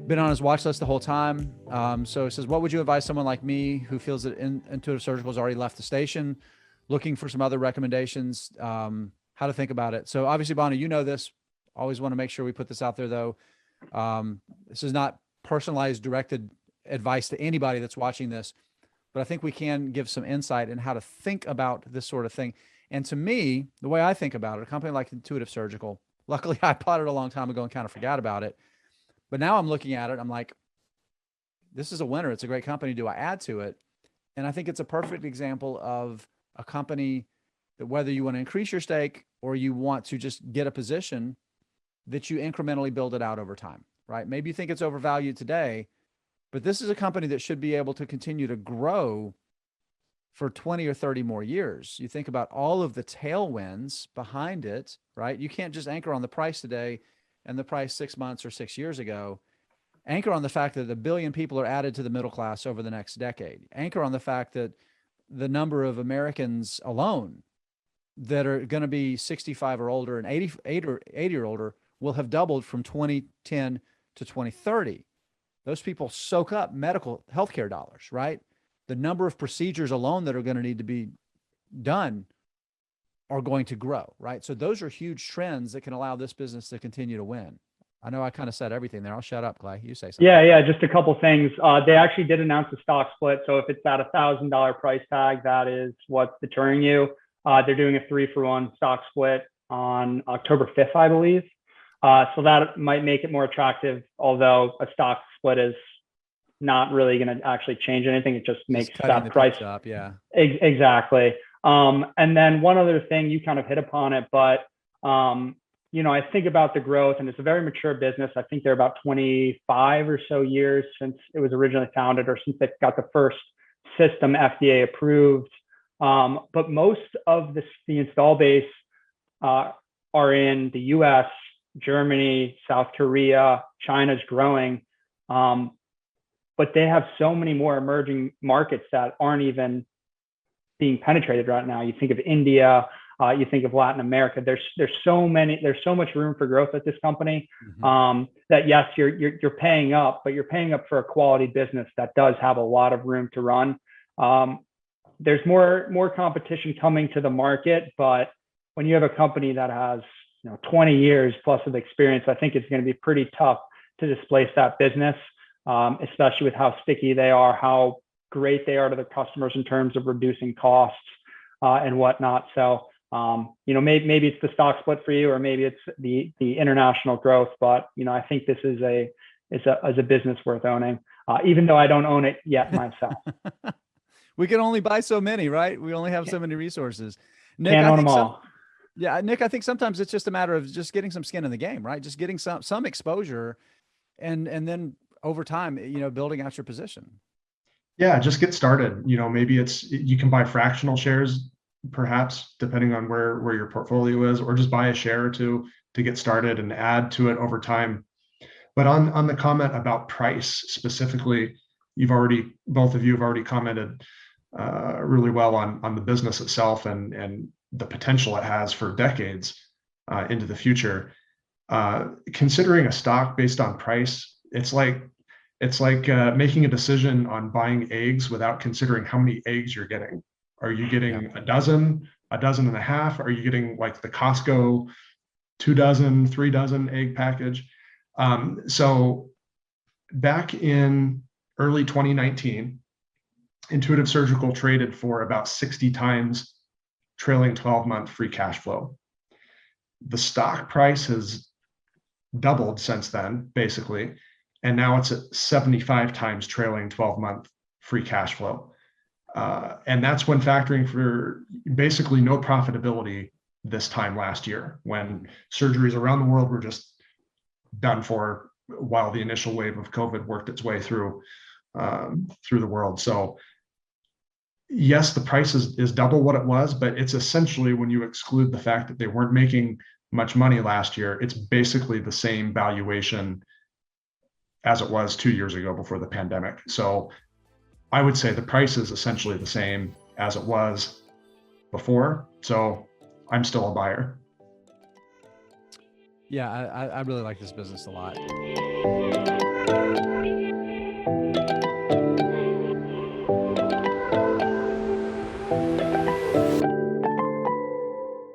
been on his watch list the whole time. So it says, what would you advise someone like me who feels that Intuitive Surgical has already left the station, looking for some other recommendations, how to think about it? So obviously, Bonnie, you know this. Always want to make sure we put this out there, though. This is not personalized, directed advice to anybody that's watching this, but I think we can give some insight in how to think about this sort of thing. And to me, the way I think about it, a company like Intuitive Surgical, luckily I bought it a long time ago and kind of forgot about it. But now I'm looking at it, I'm like, this is a winner. It's a great company. Do I add to it? And I think it's a perfect example of a company that, whether you want to increase your stake or you want to just get a position, that you incrementally build it out over time, right? Maybe you think it's overvalued today, but this is a company that should be able to continue to grow for 20 or 30 more years. You think about all of the tailwinds behind it, right? You can't just anchor on the price today and the price 6 months or 6 years ago. Anchor on the fact that 1 billion people are added to the middle class over the next decade. Anchor on the fact that the number of Americans alone that are going to be 65 or older and 80 or older will have doubled from 2010 to 2030. Those people soak up medical healthcare dollars, right? The number of procedures alone that are going to need to be done are going to grow, right? So those are huge trends that can allow this business to continue to win. I know I kind of said everything there. I'll shut up, Clay. You say something. Yeah. Just a couple things. They actually did announce a stock split. So if it's at $1,000 price tag, that is what's deterring you. They're doing a 3-for-1 stock split on October 5th, I believe. So that might make it more attractive, although a stock split is not really going to actually change anything. It just makes that price up. Yeah, exactly. And then one other thing, you kind of hit upon it, but I think about the growth, and it's a very mature business. I think they're about 25 or so years since it was originally founded, or since they got the first system FDA approved. But most of the install base are in the US, Germany, South Korea. China's growing. But they have so many more emerging markets that aren't even being penetrated right now. You think of India, you think of Latin America. There's so much room for growth at this company. That yes, you're paying up, but you're paying up for a quality business that does have a lot of room to run. There's more competition coming to the market, but when you have a company that has 20 years plus of experience, I think it's going to be pretty tough to displace that business, especially with how sticky they are, how great they are to their customers in terms of reducing costs and whatnot. So, maybe it's the stock split for you, or maybe it's the international growth. But I think this is a business worth owning, even though I don't own it yet myself. We can only buy so many, right? We only have so many resources. Nick, can't own them all. Yeah, Nick, I think sometimes it's just a matter of just getting some skin in the game, right? Just getting some exposure, and then over time, building out your position. Yeah, just get started. Maybe you can buy fractional shares, perhaps, depending on where your portfolio is, or just buy a share or two to get started and add to it over time. But on the comment about price specifically, both of you have already commented really well on the business itself and the potential it has for decades into the future. Considering a stock based on price, it's like making a decision on buying eggs without considering how many eggs you're getting. Are you getting a dozen and a half? Are you getting like the Costco 2 dozen, 3 dozen egg package? So back in early 2019, Intuitive Surgical traded for about 60 times trailing 12-month free cash flow. The stock price has doubled since then, basically, and now it's at 75 times trailing 12-month free cash flow. And that's when factoring for basically no profitability this time last year, when surgeries around the world were just done for while the initial wave of COVID worked its way through the world. So yes, the price is double what it was, but it's essentially, when you exclude the fact that they weren't making much money last year, it's basically the same valuation as it was 2 years ago before the pandemic. So I would say the price is essentially the same as it was before. So I'm still a buyer. Yeah, I really like this business a lot.